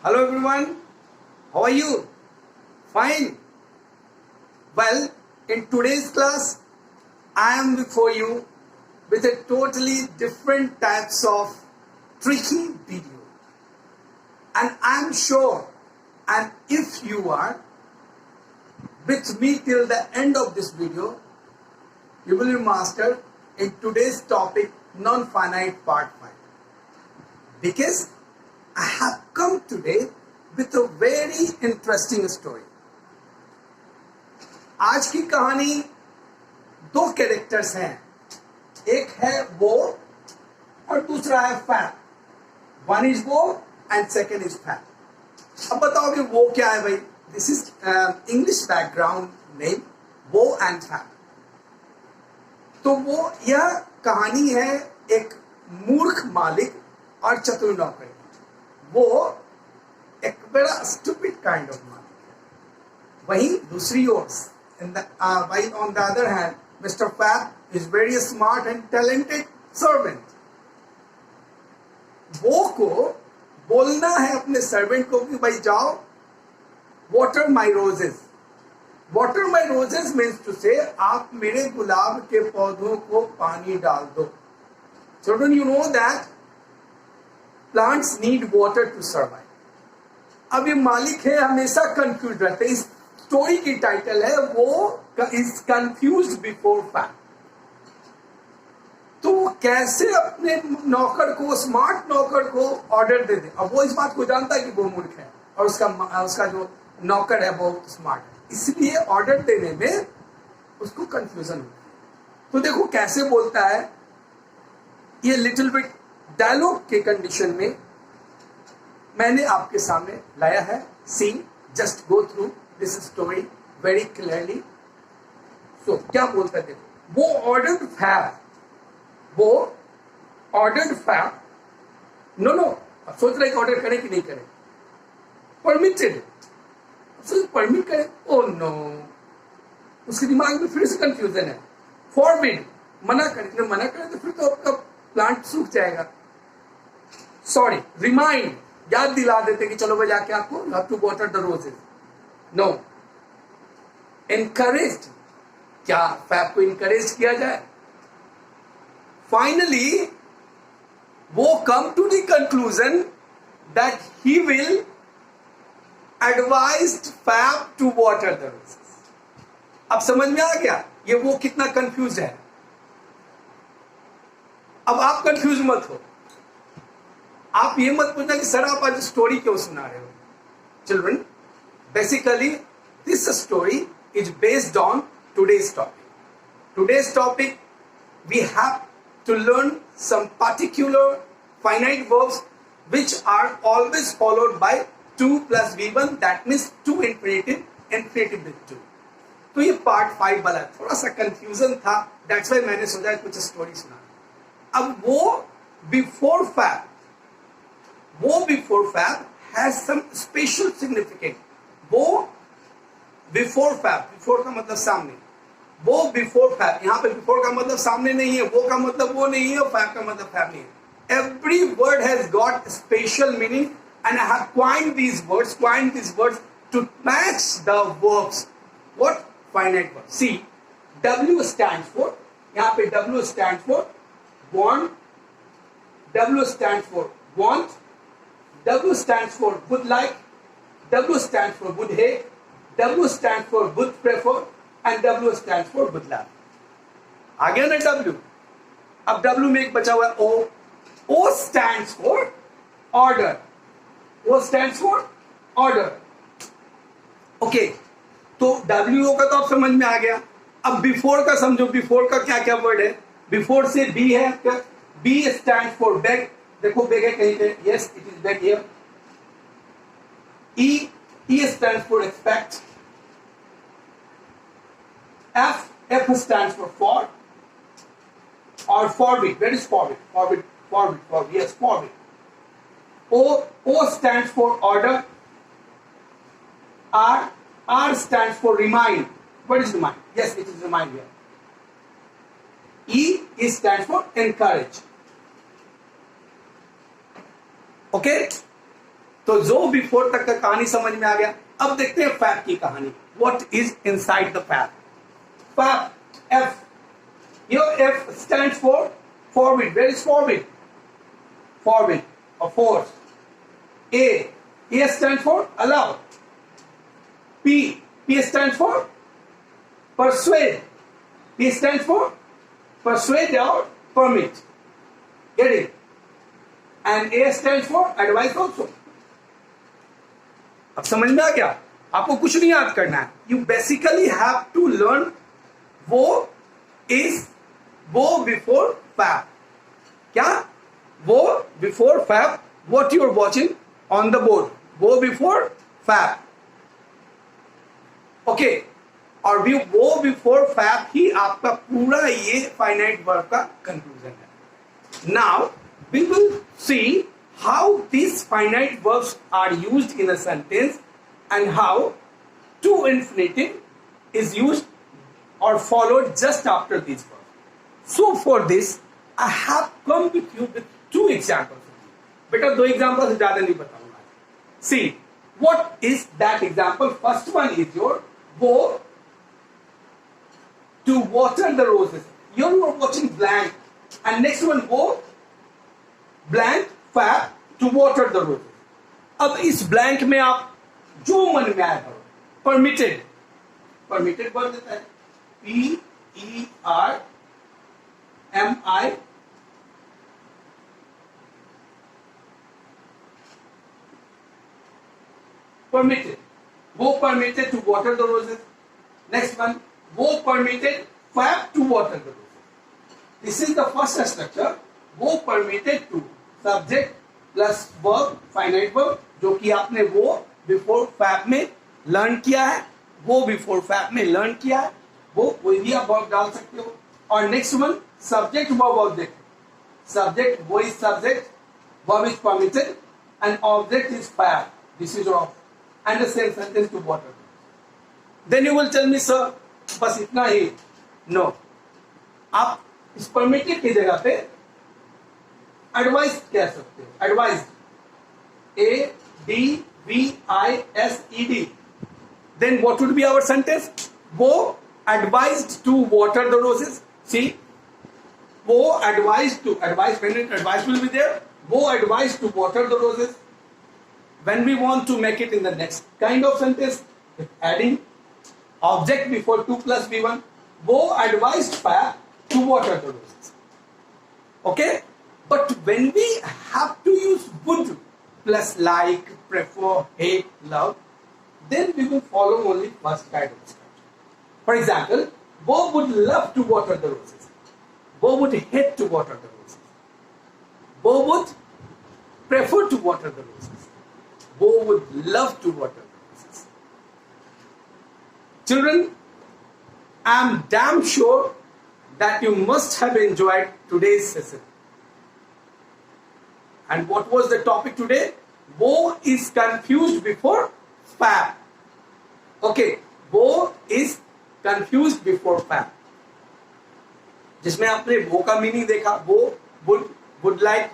Hello everyone, how are you? Fine. Well, in today's class, I am before you with a totally different types of tricky video. And I am sure, and if you are with me till the end of this video, you will be mastered in today's topic, non-finite part 5. Because I have come today with a very interesting story. आज की कहानी दो characters हैं, एक है वो और दूसरा है फैब. वन इज वो एंड सेकेंड इज फैब. अब बताओ कि वो क्या है भाई. This is English background name, वो एंड फैब. तो वो यह कहानी है एक मूर्ख मालिक और चतुर नौकर. वो एक बड़ा स्टूपिड काइंड ऑफ मालिक है. वहीं दूसरी ओर while on the other hand, Mr. Fab is very smart and talented servant. वो को बोलना है अपने सर्वेंट को कि भाई जाओ water my roses. Water my roses means to say आप मेरे गुलाब के पौधों को पानी डाल दो. Children, you know that plants need water to survive. अब ये मालिक है हमेशा कंफ्यूज रहते हैं. इस स्टोरी की टाइटल है वो इज कंफ्यूज्ड बिफोर फैक्ट. तो कैसे अपने नौकर को, स्मार्ट नौकर को ऑर्डर दे दे. अब वो इस बात को जानता है कि वो मूर्ख है और उसका जो नौकर है वो स्मार्ट है, इसलिए ऑर्डर देने में उसको कंफ्यूजन होता है. तो देखो कैसे बोलता है. ये लिटिल बिट डायलॉग के कंडीशन में मैंने आपके सामने लाया है. See, just go through this story very clearly. So क्या बोलता है देखो. वो ऑर्डर्ड फैब. नो अब सोच रहे ऑर्डर करें कि नहीं करें. परमिटेड. परमिट करें. ओ नो, उसके दिमाग में फिर से कंफ्यूजन है. फॉरबिड, मना करें तो फिर तो आपका प्लांट सूख जाएगा. सॉरी, रिमाइंड, याद दिला देते कि चलो भाई जाके आपको have to water the roses. No, encouraged, क्या फैब को इनकरेज किया जाए. फाइनली वो come to the conclusion that he will advised Fab to water the roses. अब समझ में आ गया ये वो कितना कंफ्यूज है. अब आप कंफ्यूज मत हो. आप ये मत पूछना कि सर आप आज स्टोरी क्यों सुना रहे हो. Children, basically this story is based on today's topic. Today's topic, we have to learn some particular finite verbs which are always followed by 2 plus V1, that means 2 infinitive with 2. तो ये part 5 वाला थोड़ा सा confusion था, that's why मैंने सोचा कुछ story सुना. अब वो before Fab has some special significance. वो बिफोर का मतलब सामने. वो बिफोर फैब, यहाँ पे बिफोर का मतलब सामने नहीं है, वो का मतलब वो नहीं है, फैब का मतलब फैब नहीं है. Every word has got special meaning and I have coined these words to match the verbs. What? Finite verbs. See, W stands for, यहाँ पे W stands for want, W stands for want, W stands for would like, W stands for would hate, W stands for would prefer and W stands for would love. आ गया ना W. अब W में एक बचा हुआ है O. O stands for order. O stands for order. Okay, तो W का तो आप समझ में आ गया. अब बिफोर का समझो. बिफोर का क्या क्या वर्ड है. बिफोर से B है. B stands for beg. देखो बेग है कहीं पे. Yes, it is beg here. E stands for expect. F stands for or forbid. Where is forbid? Forbid. Yes, forbid. O stands for order. R stands for remind. What is remind? Yes, it is remind here. E stands for encourage. Okay, तो जो before तक का कहानी समझ में आ गया। अब देखते हैं फैब की कहानी। What is inside the fab? Fab F, your F stand for forward. Where is forward? Forward or force. A stand for allow. P stands for persuade. P stands for persuade or permit. Get it? And A stands for advice also. अब समझ में आ गया? आपको कुछ नहीं याद करना है। You basically have to learn वो is वो before fab. क्या? वो before fab. What you are watching on the board. वो before fab. ओके और वो बिफोर फैब ही आपका पूरा ये फाइनाइट वर्ब का कंक्लूजन है। Now we will see how this finite verbs are used in a sentence and how to infinitive is used or followed just after this verb. So for this I have come with you with two examples. बेटा दो example से ज्यादा नहीं बताऊंगा। See what is that example? First one is your go to water the roses. You are watching blank, and next one go blank fab to water the roses. अब इस blank में आप जो मन में आया करो। permitted वर्ड देता है PERMI permitted. Wo permitted to water the roses. Next one, wo permitted fab to water the roses. This is the first structure. Wo permitted to subject plus verb, finite verb, जो कि आपने वो before fab में learn किया है, वो before fab में learn किया है, वो कोई भी आप verb डाल सकते हो। और next one subject verb object. Subject, वो is subject, verb is permitted, and object is fab. This is all. And the same sentence to water. Then you will tell me, sir, बस इतना ही। No, आप इस permitted की जगह पे advised कह सकते हो। Advised, ADVISED. Then what would be our sentence? वो advised to water the roses. See, वो advised to, advised when advice will be there. वो advised to water the roses. When we want to make it in the next kind of sentence, adding object before 2 plus V1, wo advised fab to water the roses. Okay? But when we have to use would plus like, prefer, hate, love, then we will follow only first kind of structure. For example, wo would love to water the roses. Wo would hate to water the roses. Wo would prefer to water the roses. Wo would love to water the roses. Children, I am damn sure that you must have enjoyed today's session. And what was the topic today? Wo is confused before fab. Okay, wo is confused before fab. जिसमें आपने वो का meaning देखा, वो would like,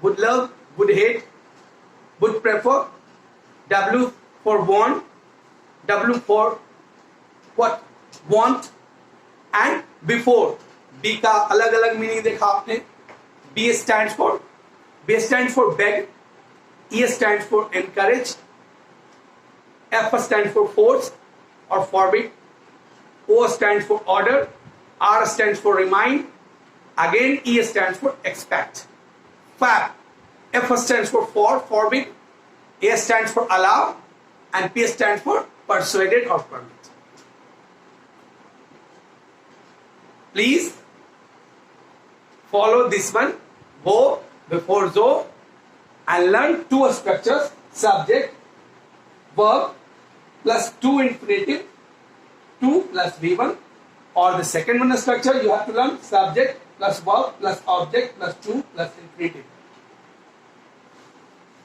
would love, would hate, would prefer, W for want, W for what? Want, and before. B का अलग अलग meaning देखा आपने। B stands for beg, E stands for encourage, F stands for force or forbid, O stands for order, R stands for remind, again E stands for expect. Fab, F stands for forbid, A stands for allow, and P stands for persuaded or permit. Please follow this one, wo before zo, and learn two structures, subject, verb, plus two infinitive, 2 plus V1, or the second one structure you have to learn subject plus verb plus object plus 2 plus infinitive.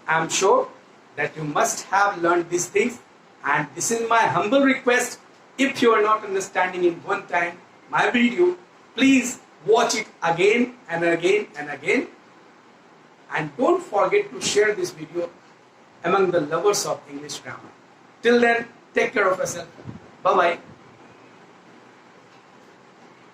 I am sure that you must have learned these things, and this is my humble request. If you are not understanding in one time my video, please watch it again and again and again, and don't forget to share this video among the lovers of English grammar. Till then, take care of yourself. Bye bye.